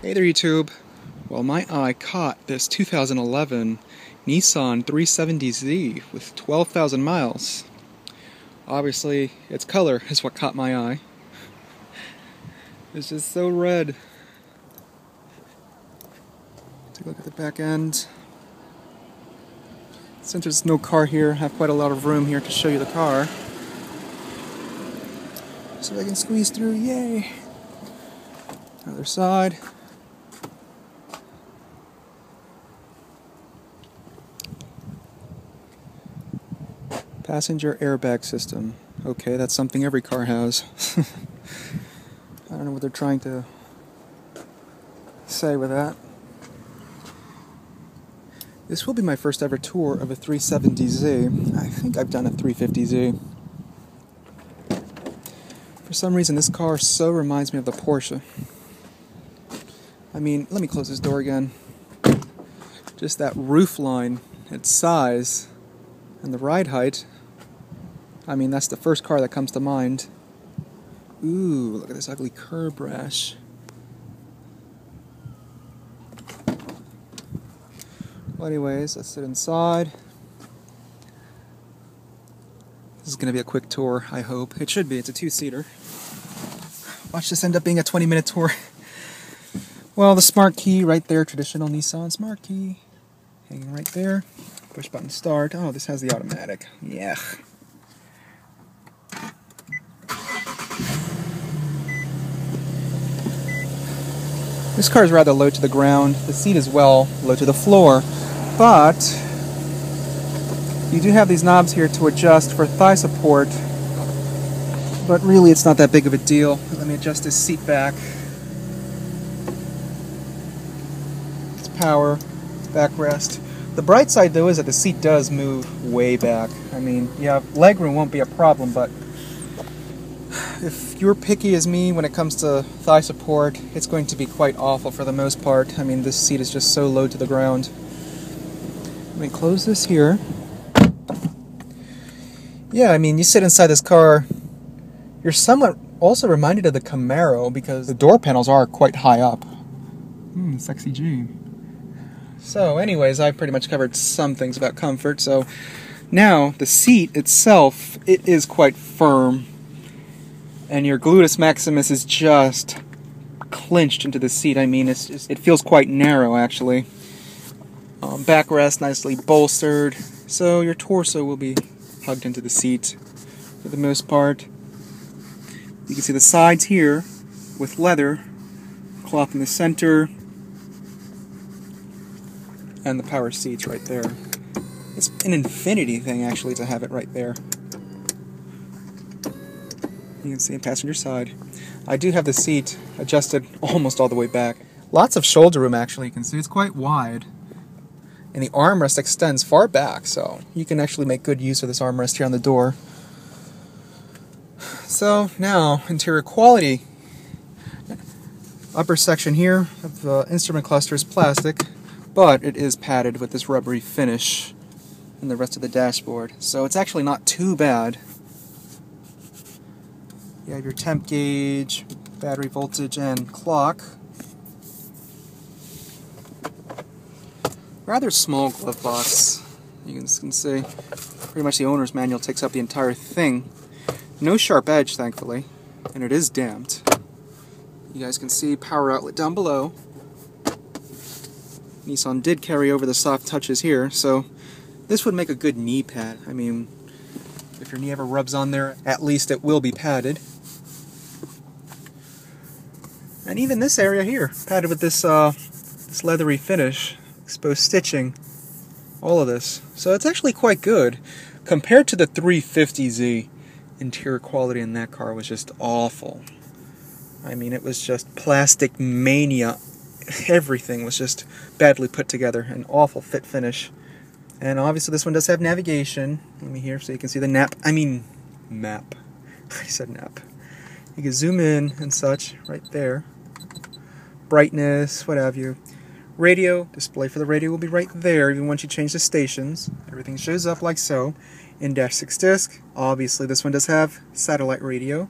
Hey there YouTube. Well, my eye caught this 2011 Nissan 370Z with 12,000 miles. Obviously, its color is what caught my eye. It's just so red. Take a look at the back end. Since there's no car here, I have quite a lot of room here to show you the car. So I can squeeze through, yay! Other side. Passenger airbag system. Okay, that's something every car has. I don't know what they're trying to say with that. This will be my first ever tour of a 370Z. I think I've done a 350Z. For some reason, this car so reminds me of the Porsche. I mean, let me close this door again. Just that roof line, its size, and the ride height. I mean, that's the first car that comes to mind. Ooh, look at this ugly curb rash. Well, anyways, let's sit inside. This is going to be a quick tour, I hope. It should be. It's a two-seater. Watch this end up being a 20-minute tour. Well, the smart key right there, traditional Nissan smart key. Hanging right there. Push button start. Oh, this has the automatic. Yeah. This car is rather low to the ground. The seat is well low to the floor. But you do have these knobs here to adjust for thigh support. But really, it's not that big of a deal. Let me adjust this seat back. It's power, it's backrest. The bright side, though, is that the seat does move way back. I mean, yeah, legroom won't be a problem, but if you're picky as me when it comes to thigh support, it's going to be quite awful for the most part. I mean, this seat is just so low to the ground. Let me close this here. Yeah, I mean, you sit inside this car, you're somewhat also reminded of the Camaro because the door panels are quite high up. Sexy G. So anyways, I've pretty much covered some things about comfort. So now the seat itself, it is quite firm. And your gluteus maximus is just clinched into the seat. I mean, it feels quite narrow, actually. Backrest nicely bolstered. So your torso will be hugged into the seat for the most part. You can see the sides here with leather, cloth in the center, and the power seats right there. It's an infinity thing, actually, to have it right there. You can see in passenger side. I do have the seat adjusted almost all the way back. Lots of shoulder room, actually. You can see it's quite wide. And the armrest extends far back, so you can actually make good use of this armrest here on the door. So now, interior quality. Upper section here of the instrument cluster is plastic, but it is padded with this rubbery finish and the rest of the dashboard. So it's actually not too bad. You have your temp gauge, battery voltage, and clock. Rather small glove box. You can see pretty much the owner's manual takes up the entire thing. No sharp edge, thankfully, and it is damped. You guys can see power outlet down below. Nissan did carry over the soft touches here, so this would make a good knee pad. I mean, if your knee ever rubs on there, at least it will be padded. And even this area here, padded with this this leathery finish, exposed stitching, all of this. So it's actually quite good. Compared to the 350Z, interior quality in that car was just awful. I mean, it was just plastic mania. Everything was just badly put together, an awful fit finish. And obviously this one does have navigation. Let me here so you can see the map. I said nap. You can zoom in and such right there. Brightness, what have you. Radio, display for the radio will be right there even once you change the stations. Everything shows up like so. In-dash 6 disc. Obviously this one does have satellite radio.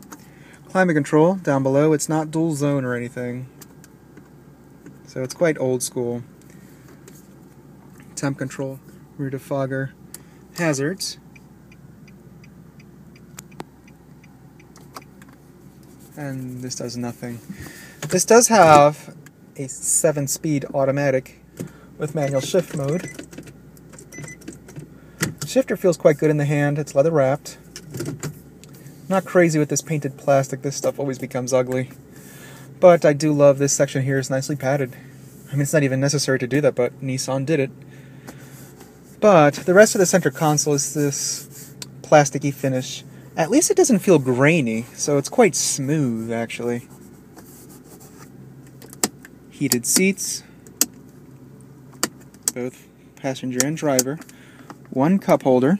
Climate control down below. It's not dual zone or anything. So it's quite old school. Temp control, rear defogger, hazards. And this does nothing. This does have a 7-speed automatic with manual shift mode. Shifter feels quite good in the hand. It's leather wrapped. Not crazy with this painted plastic. This stuff always becomes ugly. But I do love this section here. It's nicely padded. I mean, it's not even necessary to do that, but Nissan did it. But the rest of the center console is this plasticky finish. At least it doesn't feel grainy, so it's quite smooth, actually. Heated seats, both passenger and driver. One cup holder.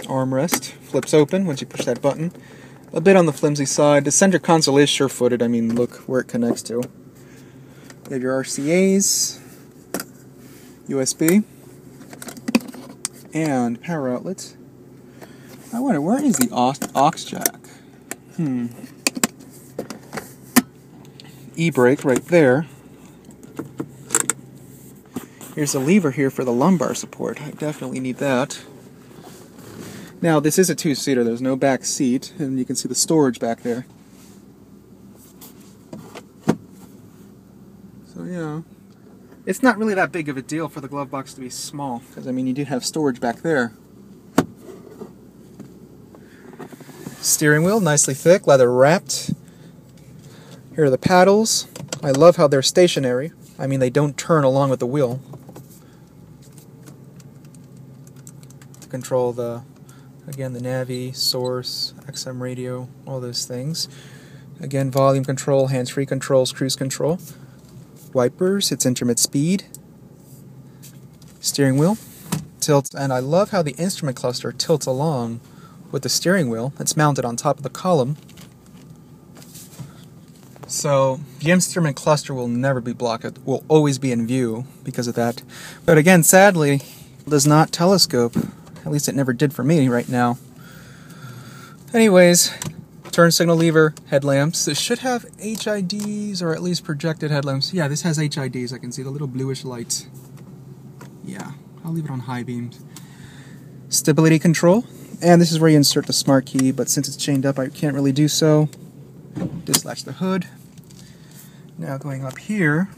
Armrest flips open once you push that button. A bit on the flimsy side. The center console is sure-footed. I mean, look where it connects to. You have your RCAs, USB, and power outlets. I wonder, where is the aux jack? E-brake right there. Here's a lever here for the lumbar support. I definitely need that. Now, this is a 2-seater. There's no back seat, and you can see the storage back there. So, yeah. It's not really that big of a deal for the glove box to be small, because, I mean, you do have storage back there. Steering wheel, nicely thick, leather wrapped. Here are the paddles. I love how they're stationary. I mean, they don't turn along with the wheel. To control the, again, the Navi, source, XM radio, all those things. Again, volume control, hands-free controls, cruise control. Wipers, it's intermittent speed. Steering wheel, tilts, and I love how the instrument cluster tilts along with the steering wheel. It's mounted on top of the column. So the instrument cluster will never be blocked. It will always be in view because of that. But again, sadly, it does not telescope. At least it never did for me right now. Anyways, turn signal lever, headlamps. This should have HIDs, or at least projected headlamps. Yeah, this has HIDs. I can see the little bluish lights. Yeah, I'll leave it on high beams. Stability control. And this is where you insert the smart key, but since it's chained up, I can't really do so. Dislatch the hood. Now going up here,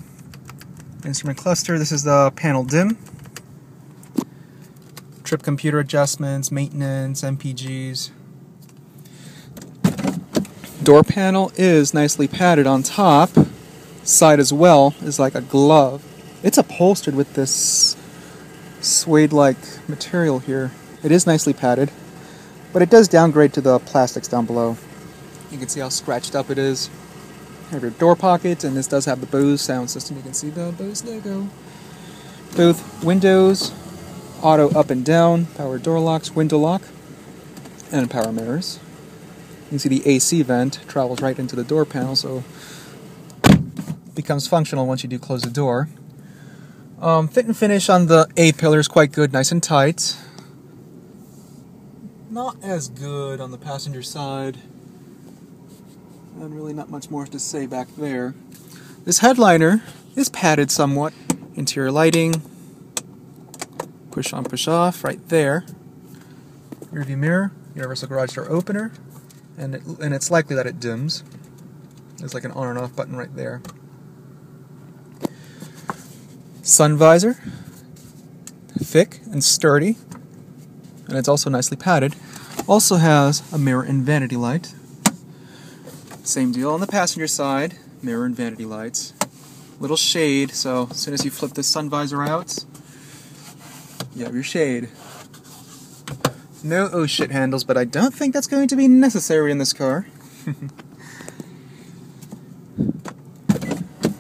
instrument cluster. This is the panel dim. Trip computer adjustments, maintenance, MPGs. Door panel is nicely padded on top. Side as well is like a glove. It's upholstered with this suede-like material here. It is nicely padded, but it does downgrade to the plastics down below. You can see how scratched up it is. You have your door pockets, and this does have the Bose sound system. You can see the Bose logo. Both windows, auto up and down, power door locks, window lock, and power mirrors. You can see the AC vent travels right into the door panel, so it becomes functional once you do close the door. Fit and finish on the A-pillar is quite good, nice and tight. Not as good on the passenger side. And really not much more to say back there. This headliner is padded somewhat. Interior lighting. Push on, push off, right there. Rearview mirror, universal garage door opener. And it's likely that it dims. There's like an on and off button right there. Sun visor. Thick and sturdy. And it's also nicely padded. Also has a mirror and vanity light. Same deal on the passenger side, mirror and vanity lights. Little shade, so as soon as you flip this sun visor out, you have your shade. No oh shit handles, but I don't think that's going to be necessary in this car.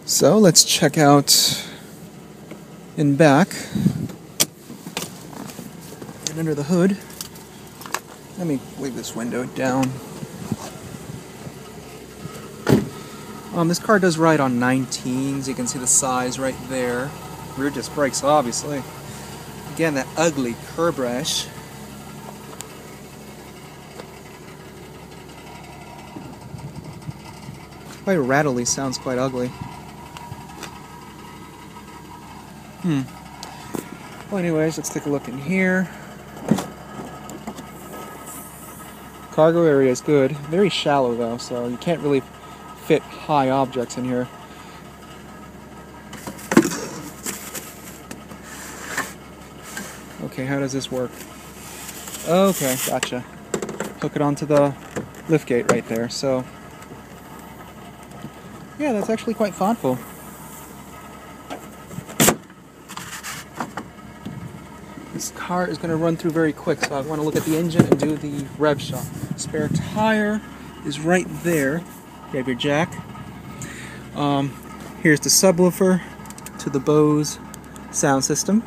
So let's check out in back and under the hood. Let me leave this window down. This car does ride on 19s. You can see the size right there. Rear disc brakes, obviously. Again, that ugly curb rash. Quite rattly, sounds quite ugly. Well, anyways, let's take a look in here. Cargo area is good. Very shallow though, so you can't really fit high objects in here. Okay, how does this work? Okay, gotcha. Hook it onto the liftgate right there, so... yeah, that's actually quite thoughtful. This car is going to run through very quick, so I want to look at the engine and do the rev shot. Spare tire is right there. You have your jack. Here's the subwoofer to the Bose sound system.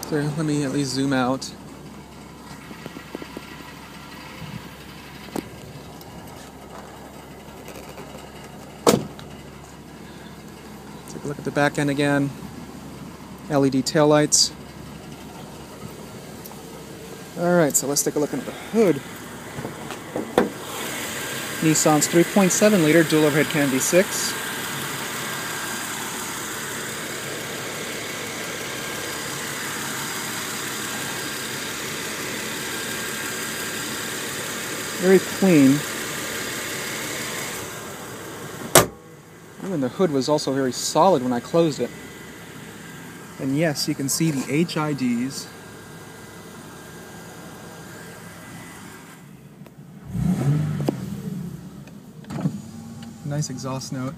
So let me at least zoom out. Take a look at the back end again. LED taillights. Alright, so let's take a look at the hood. Nissan's 3.7 liter dual overhead cam V6. Very clean. Even the hood was also very solid when I closed it. And yes, you can see the HIDs. Nice exhaust note.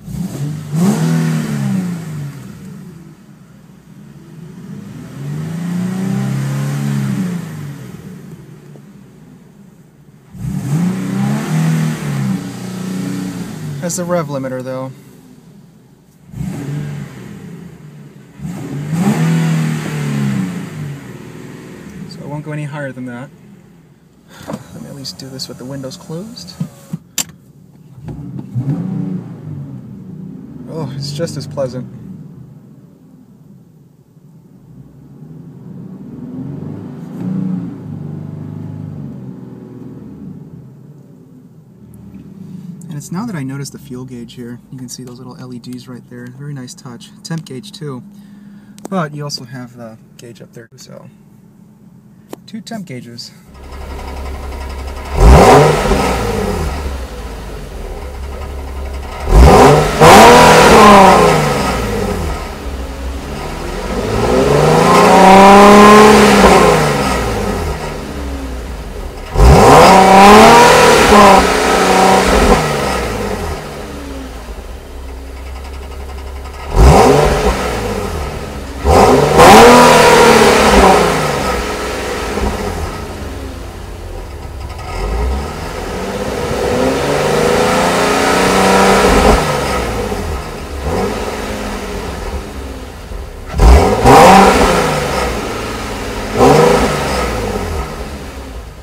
Has the rev limiter though. So it won't go any higher than that. Let me at least do this with the windows closed. Oh, it's just as pleasant. And it's now that I noticed the fuel gauge here. You can see those little LEDs right there. Very nice touch. Temp gauge too. But you also have the gauge up there, so 2 temp gauges.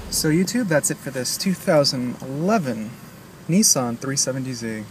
So YouTube, that's it for this 2011 Nissan 370Z.